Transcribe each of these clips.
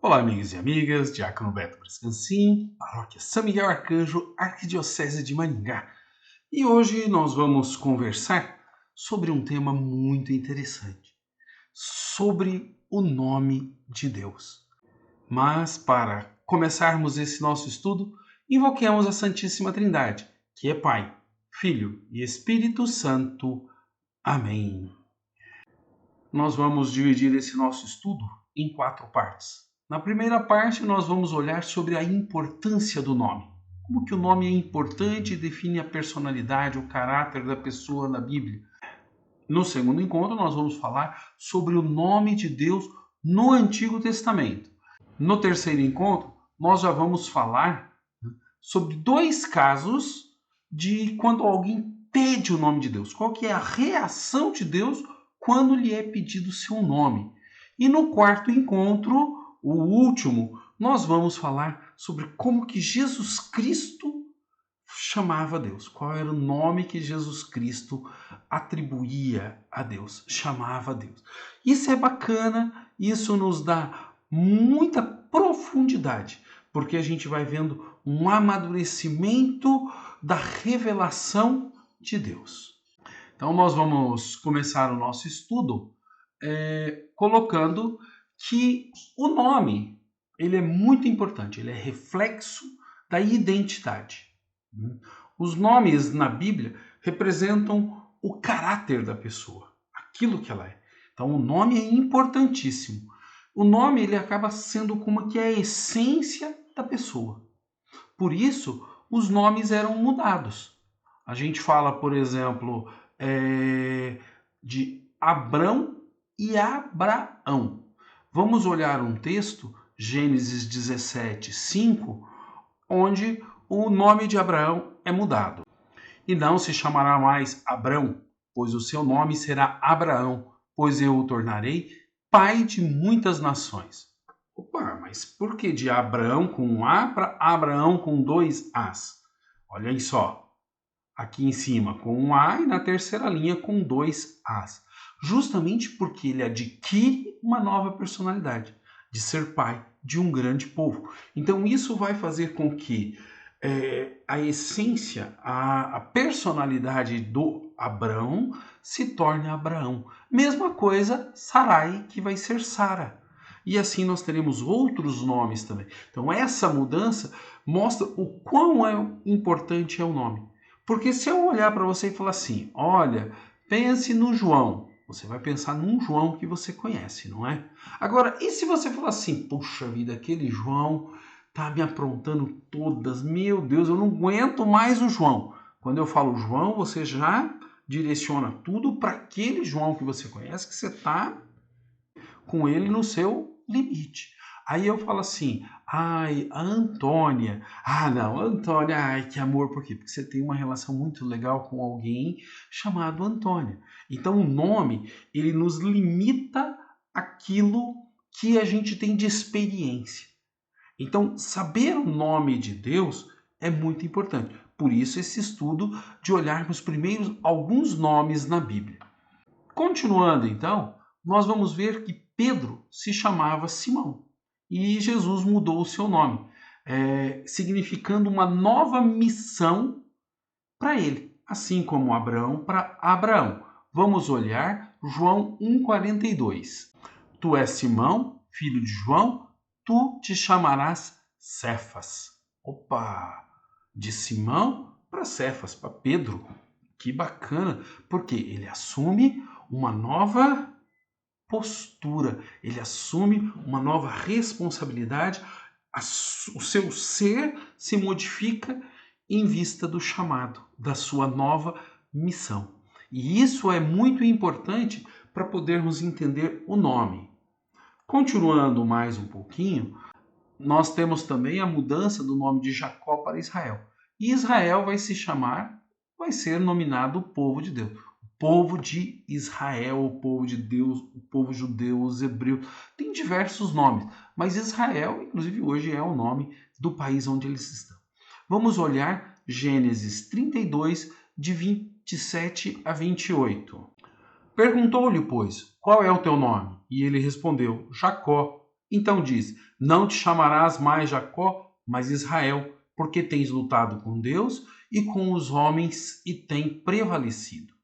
Olá, amigos e amigas, Diácono Beto Brescancin, Paróquia São Miguel Arcanjo, Arquidiocese de Maringá. E hoje nós vamos conversar sobre um tema muito interessante, sobre o nome de Deus. Mas para começarmos esse nosso estudo, invoquemos a Santíssima Trindade, que é Pai, Filho e Espírito Santo. Amém. Nós vamos dividir esse nosso estudo em 4 partes. Na primeira parte, nós vamos olhar sobre a importância do nome. Como que o nome é importante e define a personalidade, o caráter da pessoa na Bíblia. No segundo encontro, nós vamos falar sobre o nome de Deus no Antigo Testamento. No terceiro encontro, nós já vamos falar sobre 2 casos de quando alguém pede o nome de Deus. Qual que é a reação de Deus quando lhe é pedido seu nome. E no quarto encontro, o último, nós vamos falar sobre como que Jesus Cristo chamava Deus. Qual era o nome que Jesus Cristo atribuía a Deus, chamava a Deus. Isso é bacana, isso nos dá muita profundidade, porque a gente vai vendo um amadurecimento da revelação de Deus. Então, nós vamos começar o nosso estudo colocando que o nome ele é muito importante, ele é reflexo da identidade. Os nomes na Bíblia representam o caráter da pessoa, aquilo que ela é. Então, o nome é importantíssimo. O nome ele acaba sendo como que é a essência da pessoa. Por isso, os nomes eram mudados. A gente fala, por exemplo, de Abrão e Abraão. Vamos olhar um texto, Gênesis 17, 5, onde o nome de Abraão é mudado. E não se chamará mais Abrão, pois o seu nome será Abraão, pois eu o tornarei pai de muitas nações. Opa, mas por que de Abraão com um A para Abraão com 2 As? Olha aí só. Aqui em cima com um A e na terceira linha com 2 As. Justamente porque ele adquire uma nova personalidade, de ser pai de um grande povo. Então isso vai fazer com que a essência, a personalidade do Abrão se torne Abraão. Mesma coisa Sarai, que vai ser Sara. E assim nós teremos outros nomes também. Então essa mudança mostra o quão importante é o nome. Porque se eu olhar para você e falar assim, olha, pense no João, você vai pensar num João que você conhece, não é? Agora, e se você falar assim, puxa vida, aquele João tá me aprontando todas, meu Deus, eu não aguento mais o João. Quando eu falo João, você já direciona tudo para aquele João que você conhece, que você está com ele no seu limite. Aí eu falo assim, ai, a Antônia. Ah, não, Antônia, ai, que amor, por quê? Porque você tem uma relação muito legal com alguém chamado Antônia. Então o nome, ele nos limita aquilo que a gente tem de experiência. Então, saber o nome de Deus é muito importante. Por isso esse estudo de olharmos primeiro alguns nomes na Bíblia. Continuando então, nós vamos ver que Pedro se chamava Simão. E Jesus mudou o seu nome, significando uma nova missão para ele, assim como Abraão para Abraão. Vamos olhar João 1,42. Tu és Simão, filho de João, tu te chamarás Cefas. Opa! De Simão para Cefas, para Pedro. Que bacana, porque ele assume uma nova postura, ele assume uma nova responsabilidade, o seu ser se modifica em vista do chamado, da sua nova missão. E isso é muito importante para podermos entender o nome. Continuando mais um pouquinho, nós temos também a mudança do nome de Jacó para Israel. E Israel vai ser nominado o povo de Deus. Povo de Israel, o povo de Deus, o povo judeu, os hebreus, tem diversos nomes, mas Israel, inclusive hoje, é o nome do país onde eles estão. Vamos olhar Gênesis 32, de 27 a 28. Perguntou-lhe, pois, qual é o teu nome? E ele respondeu, Jacó. Então diz: não te chamarás mais Jacó, mas Israel, porque tens lutado com Deus e com os homens e tem prevalecido.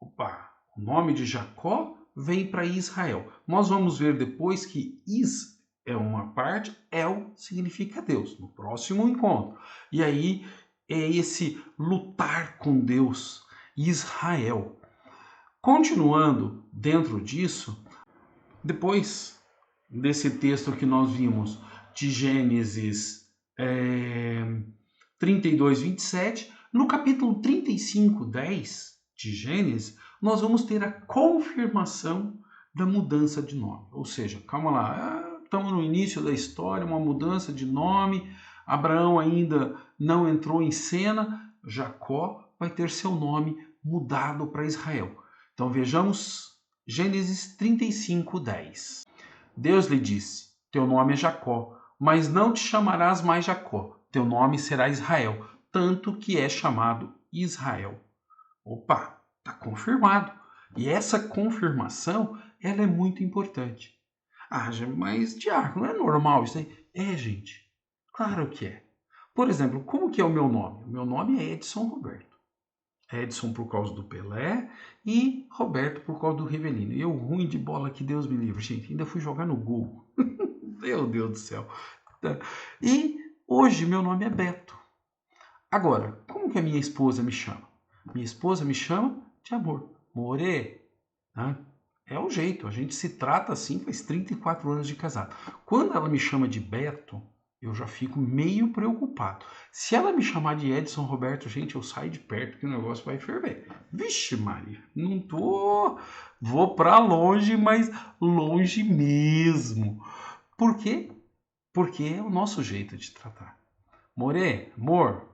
Opa, o nome de Jacó vem para Israel. Nós vamos ver depois que Is é uma parte, El significa Deus, no próximo encontro. E aí é esse lutar com Deus, Israel. Continuando dentro disso, depois desse texto que nós vimos de Gênesis 32, 27, no capítulo 35, 10 de Gênesis, nós vamos ter a confirmação da mudança de nome. Ou seja, calma lá, estamos no início da história, uma mudança de nome, Abraão ainda não entrou em cena, Jacó vai ter seu nome mudado para Israel. Então vejamos Gênesis 35, 10. Deus lhe disse: teu nome é Jacó, mas não te chamarás mais Jacó, teu nome será Israel, tanto que é chamado Israel. Opa, está confirmado. E essa confirmação, ela é muito importante. Ah, mas Diácono, não é normal isso aí? É, gente, claro que é. Por exemplo, como que é o meu nome? O meu nome é Edson Roberto. Edson por causa do Pelé e Roberto por causa do Rivelino. Eu ruim de bola, que Deus me livre, gente. Ainda fui jogar no gol. Meu Deus do céu. E hoje meu nome é Beto. Agora, como que a minha esposa me chama? Minha esposa me chama de amor. More. Né? É o jeito, a gente se trata assim faz 34 anos de casado. Quando ela me chama de Beto, eu já fico meio preocupado. Se ela me chamar de Edson Roberto, gente, eu saio de perto que o negócio vai ferver. Vixe Maria, não tô... Vou pra longe, mas longe mesmo. Por quê? Porque é o nosso jeito de tratar. More, amor,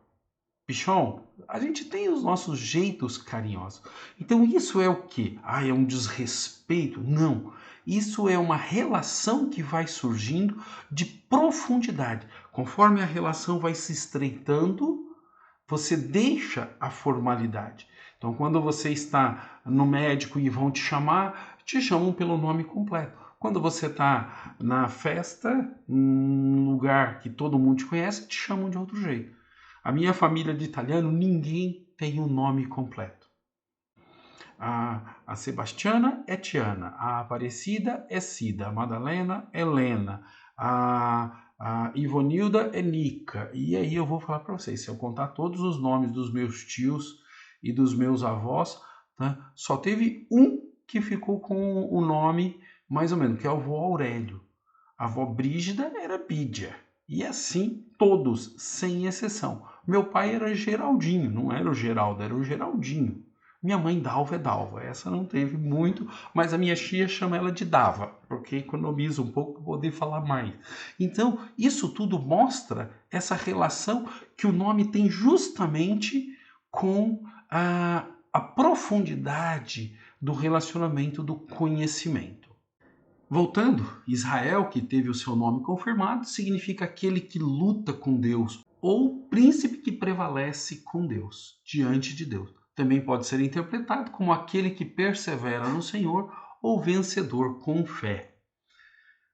Pichon, a gente tem os nossos jeitos carinhosos. Então isso é o quê? Ah, é um desrespeito? Não. Isso é uma relação que vai surgindo de profundidade. Conforme a relação vai se estreitando, você deixa a formalidade. Então, quando você está no médico e vão te chamam pelo nome completo. Quando você está na festa, num lugar que todo mundo te conhece, te chamam de outro jeito. A minha família de italiano, ninguém tem um nome completo. A Sebastiana é Tiana, a Aparecida é Cida, a Madalena é Lena, a Ivonilda é Nica. E aí eu vou falar para vocês, se eu contar todos os nomes dos meus tios e dos meus avós, tá? Só teve um que ficou com o nome mais ou menos, que é o avô Aurélio. A avó Brígida era Bídia. E assim todos, sem exceção. Meu pai era Geraldinho, não era o Geraldo, era o Geraldinho. Minha mãe Dalva é Dalva, essa não teve muito, mas a minha tia chama ela de Dava, porque economiza um pouco para poder falar mais. Então, isso tudo mostra essa relação que o nome tem justamente com a profundidade do relacionamento, do conhecimento. Voltando, Israel, que teve o seu nome confirmado, significa aquele que luta com Deus, ou príncipe que prevalece com Deus, diante de Deus. Também pode ser interpretado como aquele que persevera no Senhor ou vencedor com fé.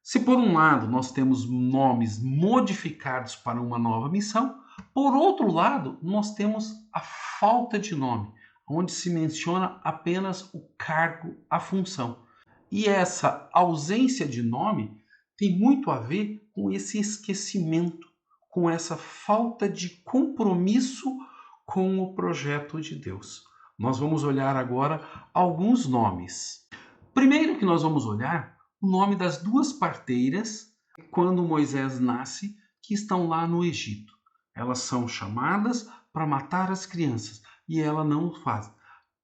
Se por um lado nós temos nomes modificados para uma nova missão, por outro lado nós temos a falta de nome, onde se menciona apenas o cargo, a função. E essa ausência de nome tem muito a ver com esse esquecimento, com essa falta de compromisso com o projeto de Deus. Nós vamos olhar agora alguns nomes. Primeiro que nós vamos olhar o nome das duas parteiras quando Moisés nasce, que estão lá no Egito. Elas são chamadas para matar as crianças e ela não o faz.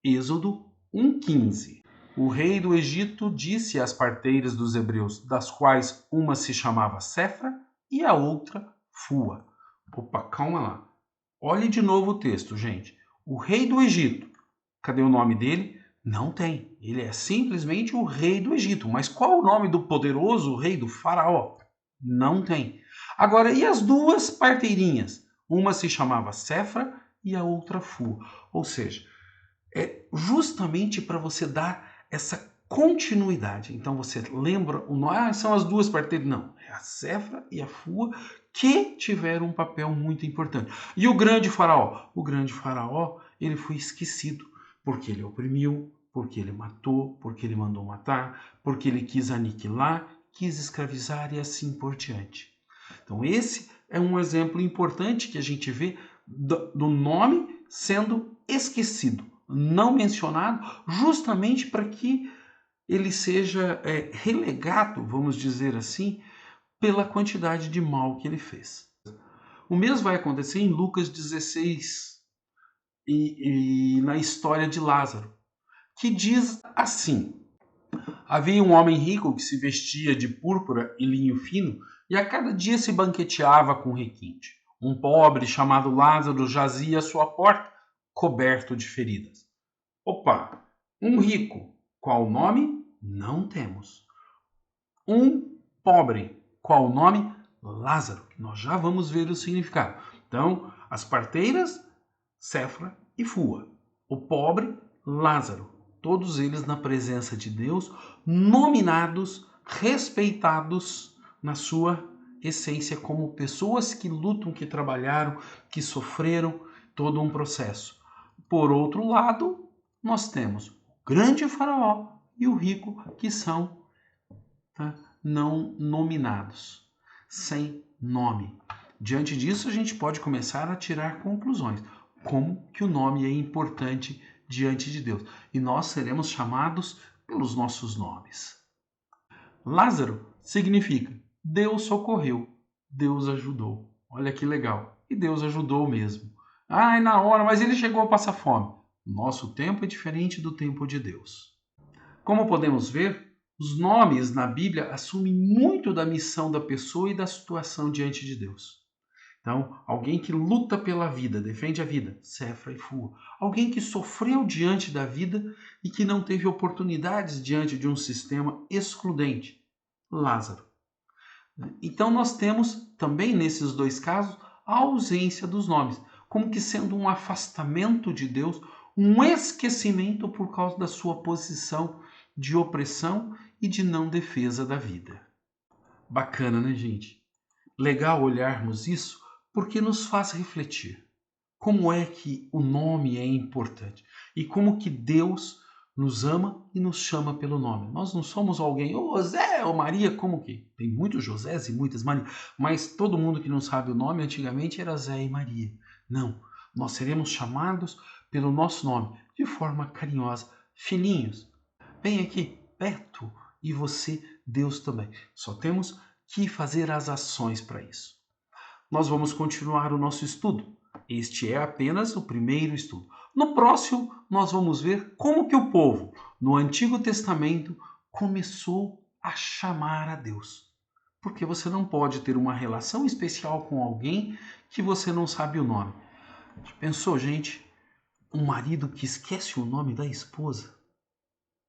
Êxodo 1:15. O rei do Egito disse às parteiras dos hebreus, das quais uma se chamava Sefra e a outra Fua. Opa, calma lá. Olhe de novo o texto, gente. O rei do Egito, cadê o nome dele? Não tem. Ele é simplesmente o rei do Egito. Mas qual o nome do poderoso rei do faraó? Não tem. Agora, e as duas parteirinhas? Uma se chamava Sefra e a outra Fua. Ou seja, é justamente para você dar essa continuidade. Então você lembra o nome, são as duas parteiras? Não, é a Séfora e a Fua que tiveram um papel muito importante. E o grande faraó? O grande faraó, ele foi esquecido, porque ele oprimiu, porque ele matou, porque ele mandou matar, porque ele quis aniquilar, quis escravizar e assim por diante. Então esse é um exemplo importante que a gente vê do nome sendo esquecido, não mencionado, justamente para que ele seja relegado, vamos dizer assim, pela quantidade de mal que ele fez. O mesmo vai acontecer em Lucas 16 e na história de Lázaro, que diz assim: havia um homem rico que se vestia de púrpura e linho fino e a cada dia se banqueteava com requinte. Um pobre chamado Lázaro jazia à sua porta, coberto de feridas. Opa, um rico, qual o nome? Não temos. Um pobre, qual o nome? Lázaro, que nós já vamos ver o significado. Então, as parteiras, Séfora e Fua. O pobre, Lázaro. Todos eles na presença de Deus, nominados, respeitados na sua essência como pessoas que lutam, que trabalharam, que sofreram todo um processo. Por outro lado, nós temos o grande faraó e o rico, que são não nominados, sem nome. Diante disso, a gente pode começar a tirar conclusões. Como que o nome é importante diante de Deus. E nós seremos chamados pelos nossos nomes. Lázaro significa Deus socorreu, Deus ajudou. Olha que legal. E Deus ajudou mesmo. Ai, na hora, mas ele chegou a passar fome. Nosso tempo é diferente do tempo de Deus. Como podemos ver, os nomes na Bíblia assumem muito da missão da pessoa e da situação diante de Deus. Então, alguém que luta pela vida, defende a vida, Séfora e Fua. Alguém que sofreu diante da vida e que não teve oportunidades diante de um sistema excludente, Lázaro. Então, nós temos também nesses dois casos a ausência dos nomes, como que sendo um afastamento de Deus, um esquecimento por causa da sua posição de opressão e de não defesa da vida. Bacana, né, gente? Legal olharmos isso porque nos faz refletir. Como é que o nome é importante e como que Deus nos ama e nos chama pelo nome. Nós não somos alguém, ô José ou Maria, como que? Tem muitos Josés e muitas Marias, mas todo mundo que não sabe o nome antigamente era Zé e Maria. Não, nós seremos chamados pelo nosso nome, de forma carinhosa. Filhinhos, vem aqui, perto, e você, Deus também. Só temos que fazer as ações para isso. Nós vamos continuar o nosso estudo. Este é apenas o primeiro estudo. No próximo, nós vamos ver como que o povo, no Antigo Testamento, começou a chamar a Deus. Porque você não pode ter uma relação especial com alguém que você não sabe o nome. Pensou, gente? Um marido que esquece o nome da esposa?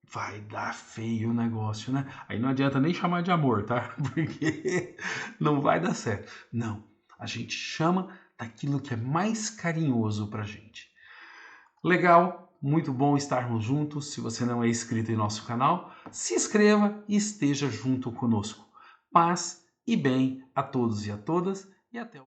Vai dar feio o negócio, né? Aí não adianta nem chamar de amor, tá? Porque não vai dar certo. Não, a gente chama daquilo que é mais carinhoso pra gente. Legal, muito bom estarmos juntos. Se você não é inscrito em nosso canal, se inscreva e esteja junto conosco. Paz e bem a todos e a todas e até o